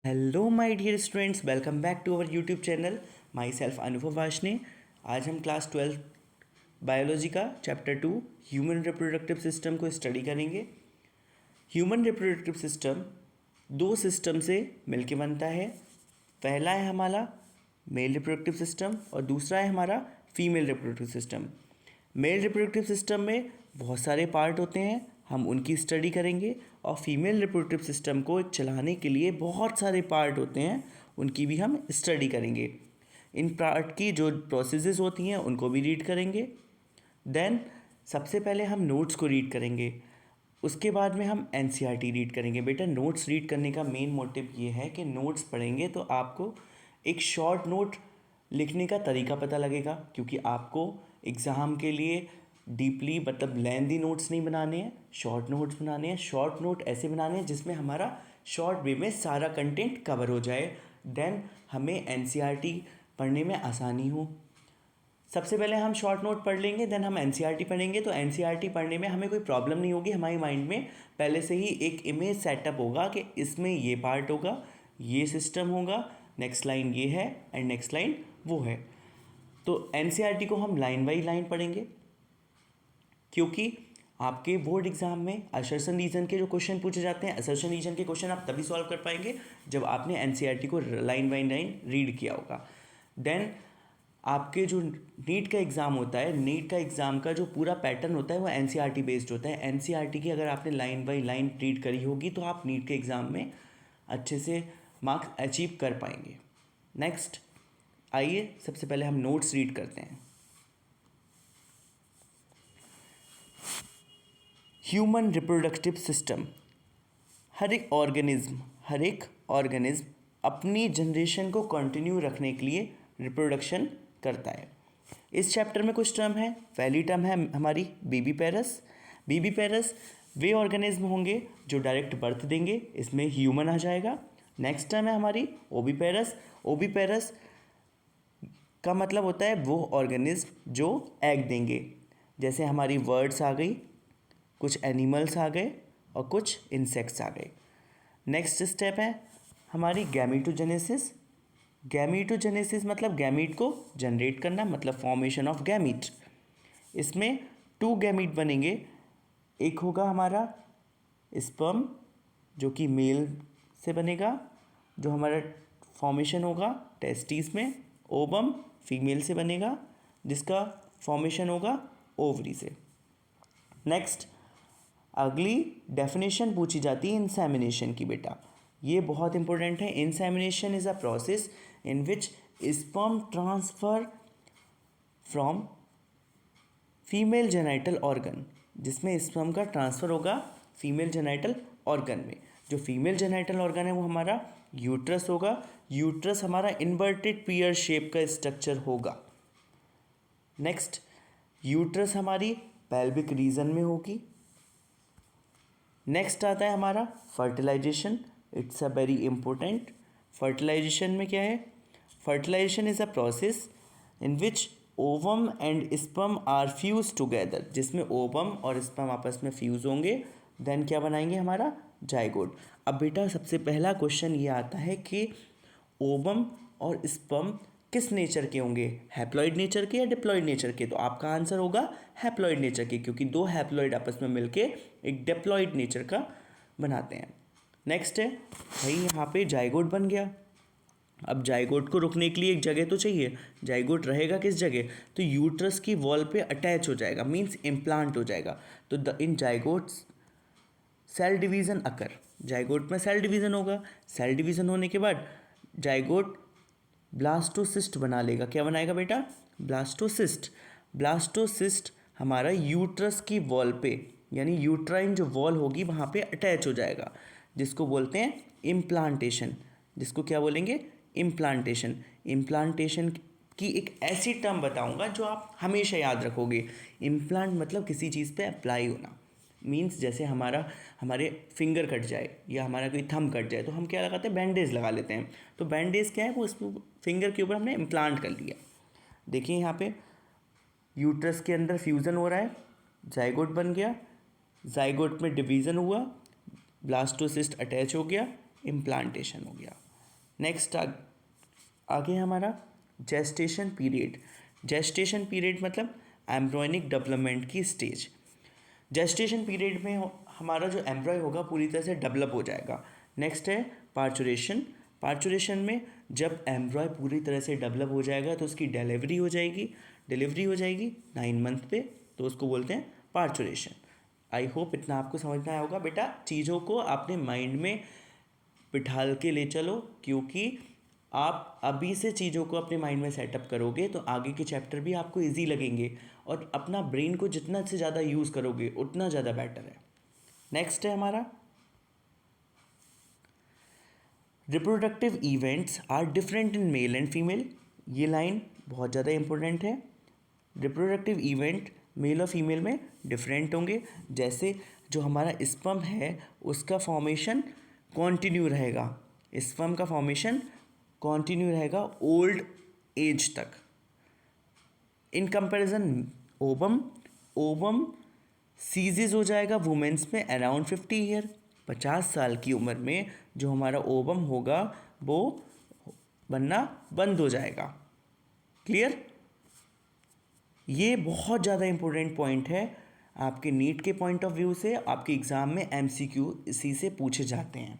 Hello my dear students, welcome back to our YouTube channel. Myself Anubhav Vashne. आज हम class 12 biology का chapter 2 human reproductive system को study करेंगे। Human reproductive system दो system से मिलके बनता है। पहला है हमारा मेल रिप्रोडक्टिव सिस्टम और दूसरा है हमारा female reproductive system. Male reproductive system में बहुत सारे पार्ट होते हैं, हम उनकी स्टडी करेंगे। और फीमेल रिप्रोडक्टिव सिस्टम को चलाने के लिए बहुत सारे पार्ट होते हैं, उनकी भी हम स्टडी करेंगे। इन पार्ट की जो प्रोसेसेस होती हैं उनको भी रीड करेंगे। देन सबसे पहले हम नोट्स को रीड करेंगे, उसके बाद में हम एनसीईआरटी रीड करेंगे। बेटा, नोट्स रीड करने का मेन मोटिव ये है कि नोट्स पढ़ेंगे तो आपको एक शॉर्ट नोट लिखने का तरीका पता लगेगा, क्योंकि आपको एग्ज़ाम के लिए डीपली मतलब लेंदी नोट्स नहीं बनाने हैं, शॉर्ट नोट्स बनाने हैं। शॉर्ट नोट ऐसे बनाने हैं जिसमें हमारा शॉर्ट वे में सारा कंटेंट कवर हो जाए, देन हमें एनसीईआरटी पढ़ने में आसानी हो। सबसे पहले हम शॉर्ट नोट पढ़ लेंगे, देन हम एनसीईआरटी पढ़ेंगे। तो एनसीईआरटी पढ़ने में हमें कोई प्रॉब्लम नहीं होगी, हमारे माइंड में पहले से ही एक इमेज सेटअप होगा कि इसमें ये पार्ट होगा, ये सिस्टम होगा, नेक्स्ट लाइन ये है एंड नेक्स्ट लाइन वो है। तो एनसीईआरटी को हम लाइन बाई लाइन पढ़ेंगे, क्योंकि आपके बोर्ड एग्जाम में असर्शन रीजन के जो क्वेश्चन पूछे जाते हैं, असर्शन रीजन के क्वेश्चन आप तभी सॉल्व कर पाएंगे जब आपने एनसीईआरटी को लाइन बाई लाइन रीड किया होगा। देन आपके जो नीट का एग्ज़ाम होता है, नीट का एग्ज़ाम का जो पूरा पैटर्न होता है वो एनसीईआरटी बेस्ड होता है। एनसीईआरटी की अगर आपने लाइन बाई लाइन रीड करी होगी तो आप नीट के एग्ज़ाम में अच्छे से मार्क्स अचीव कर पाएंगे। नेक्स्ट आइए सबसे पहले हम नोट्स रीड करते हैं। ह्यूमन रिप्रोडक्टिव सिस्टम, हर एक ऑर्गेनिज्म अपनी जनरेशन को कंटिन्यू रखने के लिए रिप्रोडक्शन करता है। इस चैप्टर में कुछ टर्म है। पहली टर्म है हमारी बेबी पेरस। बेबी पेरस वे ऑर्गेनिज्म होंगे जो डायरेक्ट बर्थ देंगे, इसमें ह्यूमन आ जाएगा। नेक्स्ट टर्म है हमारी ओबीपेरस। ओबीपेरस का मतलब होता है वो ऑर्गेनिज्म जो एग देंगे। जैसे हमारी बर्ड्स आ गई, कुछ एनिमल्स आ गए और कुछ इंसेक्ट्स आ गए। नेक्स्ट स्टेप है हमारी गैमीटोजेनेसिस। गैमीटोजेनेसिस मतलब गैमीट को जनरेट करना, मतलब फॉर्मेशन ऑफ गैमीट। इसमें 2 गैमीट बनेंगे, एक होगा हमारा स्पर्म जो कि मेल से बनेगा, जो हमारा फॉर्मेशन होगा टेस्टिस में। ओवम फीमेल से बनेगा जिसका फॉर्मेशन होगा ओवरी से। नेक्स्ट अगली डेफिनेशन पूछी जाती है इंसेमिनेशन की। बेटा ये बहुत इंपॉर्टेंट है। Insemination is a process in which sperm transfer from female genital organ, जिसमें स्पर्म का ट्रांसफ़र होगा फीमेल जेनाइटल ऑर्गन में। जो फीमेल जेनाइटल ऑर्गन है वो हमारा यूट्रस होगा। यूट्रस हमारा इन्वर्टेड पीयर शेप का स्ट्रक्चर होगा। नेक्स्ट यूट्रस हमारी पेल्विक रीजन में होगी। नेक्स्ट आता है हमारा fertilisation. It's a very important. Fertilisation में क्या है? Fertilisation is a process in which ovum and sperm are fuse together, जिसमें ओवम और स्पर्म आपस में फ्यूज होंगे, देन क्या बनाएंगे हमारा जाइगोट। अब बेटा सबसे पहला क्वेश्चन ये आता है कि ओवम और स्पर्म किस नेचर के होंगे, हैप्लॉइड नेचर के या डिप्लॉइड नेचर के? तो आपका आंसर होगा हैप्लॉइड नेचर के, क्योंकि 2 हैप्लॉइड आपस में मिलके एक डिप्लॉइड नेचर का बनाते हैं। नेक्स्ट है भाई यहाँ पे जाइगोट बन गया। अब जाइगोट को रुकने के लिए एक जगह तो चाहिए। जाइगोट रहेगा किस जगह? तो यूट्रस की वॉल पे अटैच हो जाएगा, मींस इम्प्लांट हो जाएगा। तो इन जाइगोट्स सेल डिवीज़न अकर, जाइगोट में सेल डिवीज़न होगा। सेल डिवीज़न होने के बाद जाइगोट ब्लास्टोसिस्ट बना लेगा। क्या बनाएगा बेटा? ब्लास्टोसिस्ट। ब्लास्टोसिस्ट हमारा यूट्रस की वॉल पे, यानी यूट्राइन जो वॉल होगी वहाँ पे अटैच हो जाएगा, जिसको बोलते हैं इम्प्लांटेशन। जिसको क्या बोलेंगे? इम्प्लांटेशन। इम्प्लांटेशन की एक ऐसी टर्म बताऊंगा जो आप हमेशा याद रखोगे। इम्प्लांट मतलब किसी चीज़ पे अप्लाई होना। मीन्स जैसे हमारे फिंगर कट जाए या हमारा कोई थंब कट जाए तो हम क्या लगाते हैं? बैंडेज लगा लेते हैं। तो बैंडेज क्या है? वो उस फिंगर के ऊपर हमने इम्प्लांट कर लिया। देखिए यहाँ पे यूट्रस के अंदर फ्यूज़न हो रहा है, जाइगोट बन गया, जाइगोट में डिवीज़न हुआ, ब्लास्टोसिस्ट अटैच हो गया, इम्प्लांटेशन हो गया। नेक्स्ट आगे हमारा जेस्टेशन पीरियड। जेस्टेशन पीरियड मतलब एम्ब्रॉयनिक डेवलपमेंट की स्टेज। जेस्टेशन पीरियड में हमारा जो एम्ब्रॉय होगा पूरी तरह से डेवलप हो जाएगा। नेक्स्ट है पार्चुरेशन। पार्चुरेशन में जब एम्ब्रॉय पूरी तरह से डेवलप हो जाएगा तो उसकी डिलीवरी हो जाएगी। डिलीवरी हो जाएगी 9 मंथ पे, तो उसको बोलते हैं पार्चुरेशन। आई होप इतना आपको समझ में आया होगा। बेटा चीज़ों को अपने माइंड में बिठाल के ले चलो, क्योंकि आप अभी से चीज़ों को अपने माइंड में सेटअप करोगे तो आगे के चैप्टर भी आपको इजी लगेंगे, और अपना ब्रेन को जितना से ज़्यादा यूज़ करोगे उतना ज़्यादा बेटर है। नेक्स्ट है हमारा reproductive events are different in male and female. ये लाइन बहुत ज़्यादा इंपॉर्टेंट है। रिप्रोडक्टिव इवेंट मेल और फीमेल में डिफरेंट होंगे। जैसे जो हमारा स्पर्म है उसका फॉर्मेशन कॉन्टिन्यू रहेगा, स्पर्म का फॉर्मेशन कॉन्टिन्यू रहेगा ओल्ड एज तक। In comparison ovum, ovum ceases हो जाएगा वुमेन्स में अराउंड 50 ईयर। 50 साल की उम्र में जो हमारा ओवम होगा वो बनना बंद हो जाएगा। क्लियर? ये बहुत ज़्यादा इम्पोर्टेंट पॉइंट है आपके नीट के पॉइंट ऑफ व्यू से। आपके एग्ज़ाम में एमसीक्यू इसी से पूछे जाते हैं।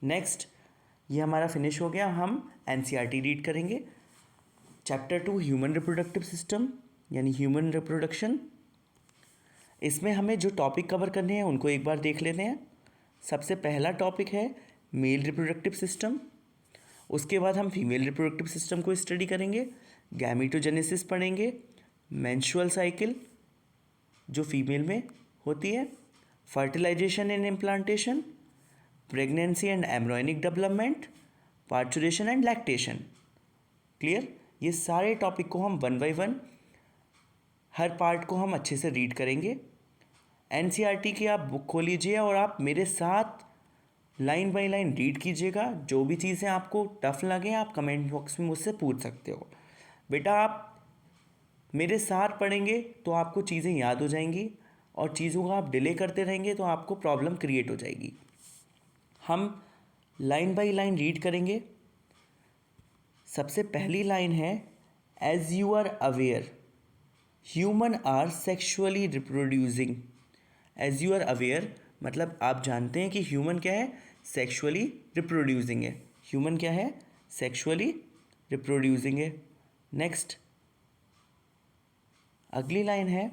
नेक्स्ट, ये हमारा फिनिश हो गया। हम एनसीईआरटी रीड करेंगे। चैप्टर 2 ह्यूमन रिप्रोडक्टिव सिस्टम यानी ह्यूमन रिप्रोडक्शन। इसमें हमें जो टॉपिक कवर करने हैं उनको एक बार देख लेते हैं। सबसे पहला टॉपिक है मेल रिप्रोडक्टिव सिस्टम। उसके बाद हम फीमेल रिप्रोडक्टिव सिस्टम को स्टडी करेंगे। गैमीटोजेनेसिस पढ़ेंगे, मेंस्ट्रुअल साइकिल जो फीमेल में होती है, fertilisation and implantation, pregnancy and embryonic development, parturition and lactation. Clear? ये सारे टॉपिक को हम 1 बाय 1 हर पार्ट को हम अच्छे से रीड करेंगे। एनसीईआरटी की आप बुक खोलीजिए और आप मेरे साथ लाइन बाय लाइन रीड कीजिएगा। जो भी चीज़ें आपको टफ लगे आप कमेंट बॉक्स में मुझसे पूछ सकते हो। बेटा आप मेरे साथ पढ़ेंगे तो आपको चीज़ें याद हो जाएंगी, और चीज़ों को आप डिले करते रहेंगे तो आपको प्रॉब्लम क्रिएट हो जाएगी। हम लाइन बाय लाइन रीड करेंगे। सबसे पहली लाइन है as you are aware human are sexually reproducing. As you are aware मतलब आप जानते हैं कि ह्यूमन क्या है, सेक्सुअली रिप्रोड्यूसिंग है। ह्यूमन क्या है, सेक्सुअली रिप्रोड्यूसिंग है। नेक्स्ट अगली लाइन है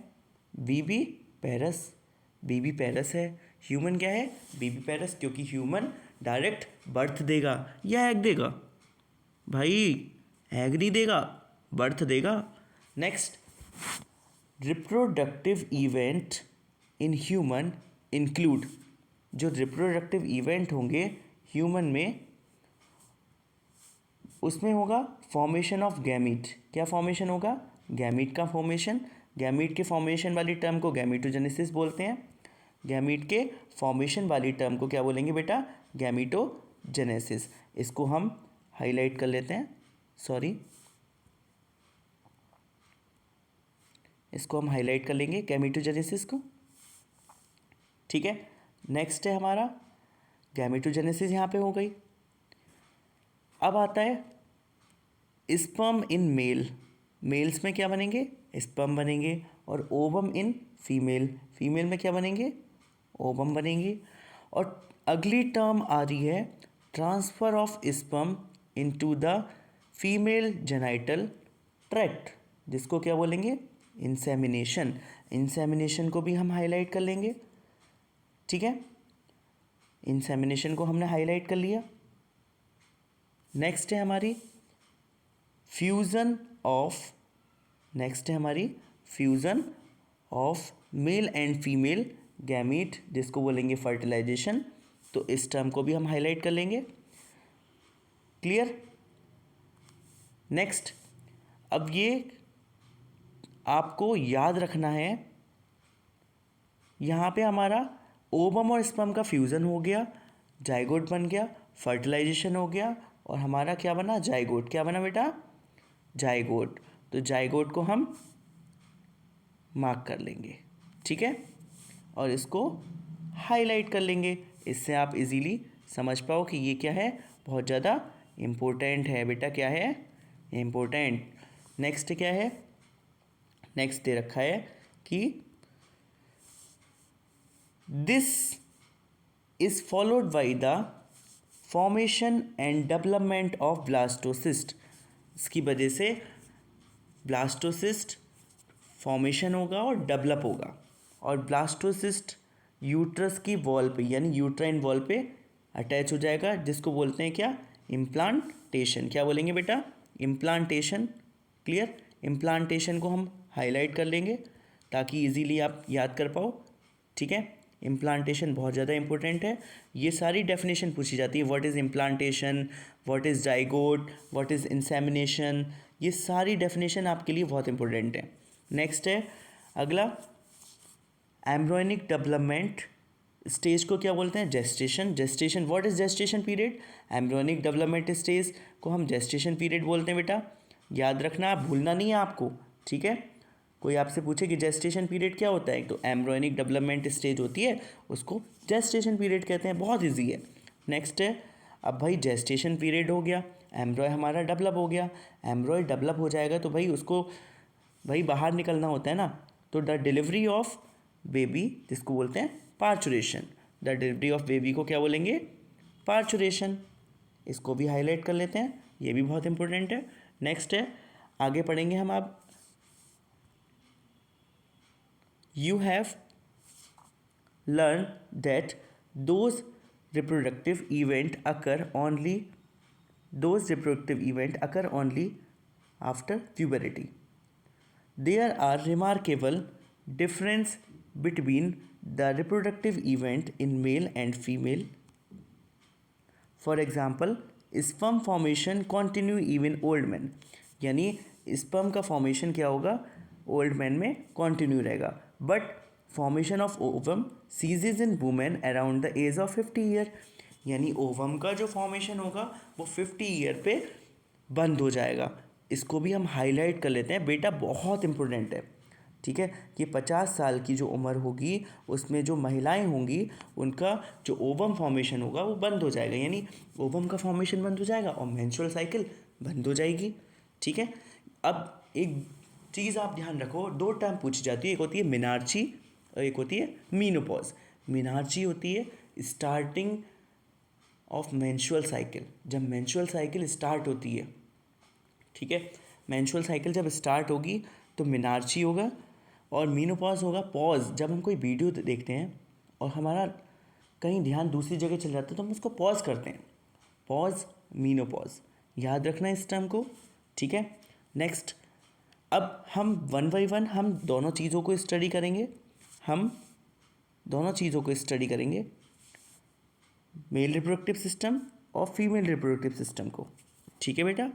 बीबी पैरस। बीबी पैरस है। ह्यूमन क्या है, बीबी पैरस, क्योंकि ह्यूमन डायरेक्ट बर्थ देगा या एग देगा भाई, एग नहीं देगा, बर्थ देगा। Next reproductive event in human include. जो रिप्रोडक्टिव इवेंट होंगे ह्यूमन में उसमें होगा फॉर्मेशन ऑफ गैमीट। क्या फॉर्मेशन होगा, गैमीट का फॉर्मेशन। गैमीट के फॉर्मेशन वाली टर्म को गैमीटोजेनेसिस बोलते हैं। गैमीट के फॉर्मेशन वाली टर्म को क्या बोलेंगे बेटा, गैमीटोजेनेसिस। इसको हम हाईलाइट कर लेते हैं, सॉरी इसको हम हाईलाइट कर लेंगे गैमीटोजेनेसिस को। ठीक है, नेक्स्ट है हमारा गैमीटोजेनेसिस यहाँ पे हो गई। अब आता है स्पर्म इन मेल। मेल्स में क्या बनेंगे, स्पर्म बनेंगे। और ओवम इन फीमेल, फीमेल में क्या बनेंगे, ओवम बनेंगे। और अगली टर्म आ रही है transfer of sperm into the female genital tract, जिसको क्या बोलेंगे, इंसेमिनेशन। इंसेमिनेशन को भी हम हाईलाइट कर लेंगे। ठीक है, इंसेमिनेशन को हमने हाईलाइट कर लिया। नेक्स्ट है हमारी फ्यूज़न ऑफ, नेक्स्ट है हमारी fusion of male and female gamete, जिसको बोलेंगे फर्टिलाइजेशन। तो इस टर्म को भी हम हाईलाइट कर लेंगे। क्लियर? नेक्स्ट, अब ये आपको याद रखना है, यहाँ पे हमारा ओवम और स्पर्म का फ्यूज़न हो गया, जाइगोट बन गया, फर्टिलाइजेशन हो गया, और हमारा क्या बना, जाइगोट। क्या बना बेटा, जाइगोट। तो जाइगोट को हम मार्क कर लेंगे। ठीक है, और इसको हाईलाइट कर लेंगे। इससे आप इजीली समझ पाओ कि ये क्या है, बहुत ज़्यादा इम्पोर्टेंट है बेटा, क्या है, इम्पोर्टेंट। नेक्स्ट क्या है, नेक्स्ट दे रखा है कि this is followed by the formation and development of blastocyst. इसकी वजह से ब्लास्टोसिस्ट फॉर्मेशन होगा और डेवलप होगा, और ब्लास्टोसिस्ट यूट्रस की वॉल पे यानी यूट्राइन वॉल पे अटैच हो जाएगा, जिसको बोलते हैं क्या, इम्प्लांटेशन। क्या बोलेंगे बेटा, इम्प्लांटेशन। क्लियर, इम्प्लांटेशन को हम हाईलाइट कर लेंगे ताकि इजीली आप याद कर पाओ। ठीक है, इम्प्लांटेशन बहुत ज़्यादा इंपॉर्टेंट है। ये सारी डेफिनेशन पूछी जाती है, what is implantation, what is zygote, what is insemination, ये सारी डेफिनेशन आपके लिए बहुत इंपॉर्टेंट है। नेक्स्ट है अगला, एम्ब्रियोनिक डेवलपमेंट स्टेज को क्या बोलते हैं, gestation. Gestation, what is gestation period, embryonic development stage को हम जेस्टेशन पीरियड बोलते हैं बेटा, याद रखना, भूलना नहीं है आपको। ठीक है, कोई आपसे पूछे कि जेस्टेशन पीरियड क्या होता है, तो एम्ब्रियोनिक डेवलपमेंट स्टेज होती है, उसको जेस्टेशन पीरियड कहते हैं, बहुत ईजी है। नेक्स्ट है, अब भाई जेस्टेशन पीरियड हो गया, एम्ब्रॉय हमारा डेवलप हो गया, एम्ब्रॉय डेवलप हो जाएगा तो भाई उसको भाई बाहर निकलना होता है ना, तो द डिलीवरी ऑफ बेबी, जिसको बोलते हैं parturition, the delivery of baby को क्या बोलेंगे, पार्चुरेशन। इसको भी हाईलाइट कर लेते हैं, ये भी बहुत इंपॉर्टेंट है। नेक्स्ट है, आगे पढ़ेंगे हम। आप you have learned that those reproductive event occur only after puberty. There are remarkable difference between the reproductive event in male and female. For example, sperm formation continue even old men, यानी sperm का formation क्या होगा, old man में continue रहेगा, but formation of ovum ceases in women around the age of 50 year, यानी ovum का जो formation होगा वो 50 ईयर पे बंद हो जाएगा। इसको भी हम हाईलाइट कर लेते हैं बेटा, बहुत इंपॉर्टेंट है। ठीक है, कि 50 साल की जो उम्र होगी उसमें जो महिलाएं होंगी उनका जो ओवम फॉर्मेशन होगा वो बंद हो जाएगा, यानी ओवम का फॉर्मेशन बंद हो जाएगा और मेंस्ट्रुअल साइकिल बंद हो जाएगी। ठीक है, अब एक चीज़ आप ध्यान रखो, दो टर्म पूछी जाती है, एक होती है मिनार्ची और एक होती है मीनोपॉज। मिनार्ची होती है स्टार्टिंग ऑफ मेंस्ट्रुअल साइकिल, जब मेंस्ट्रुअल साइकिल स्टार्ट होती है। ठीक है, मेंस्ट्रुअल साइकिल जब स्टार्ट होगी तो मिनार्ची होगा, और मीनोपॉज होगा पॉज, जब हम कोई वीडियो देखते हैं और हमारा कहीं ध्यान दूसरी जगह चल जाता है तो हम उसको पॉज करते हैं, पॉज, मीनोपॉज, याद रखना इस टर्म को। ठीक है, नेक्स्ट, अब हम वन बाई वन हम दोनों चीज़ों को स्टडी करेंगे, मेल रिप्रोडक्टिव सिस्टम और फीमेल रिप्रोडक्टिव सिस्टम को। ठीक है बेटा,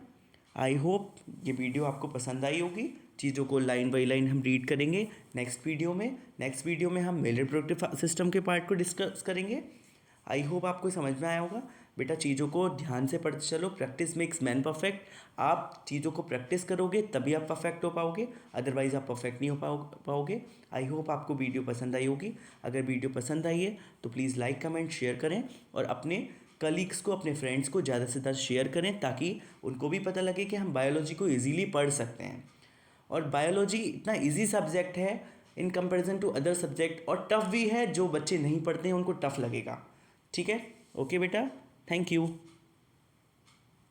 आई होप ये वीडियो आपको पसंद आई होगी। चीज़ों को लाइन बाई लाइन हम रीड करेंगे नेक्स्ट वीडियो में हम मेल रिप्रोडक्टिव सिस्टम के पार्ट को डिस्कस करेंगे। आई होप आपको समझ में आया होगा बेटा। चीज़ों को ध्यान से पढ़ते चलो, प्रैक्टिस मेक्स मैन परफेक्ट। आप चीज़ों को प्रैक्टिस करोगे तभी आप परफेक्ट हो पाओगे, अदरवाइज़ आप परफेक्ट नहीं हो पाओगे। आई होप आपको वीडियो पसंद आई होगी। अगर वीडियो पसंद आई है तो प्लीज़ लाइक कमेंट शेयर करें, और अपने कलीग्स को, अपने फ्रेंड्स को ज़्यादा से ज़्यादा शेयर करें, ताकि उनको भी पता लगे कि हम बायोलॉजी को ईजीली पढ़ सकते हैं। और बायोलॉजी इतना ईजी सब्जेक्ट है in comparison to other subject, और टफ़ भी है, जो बच्चे नहीं पढ़ते हैं उनको टफ़ लगेगा। ठीक है, ओके बेटा, थैंक यू।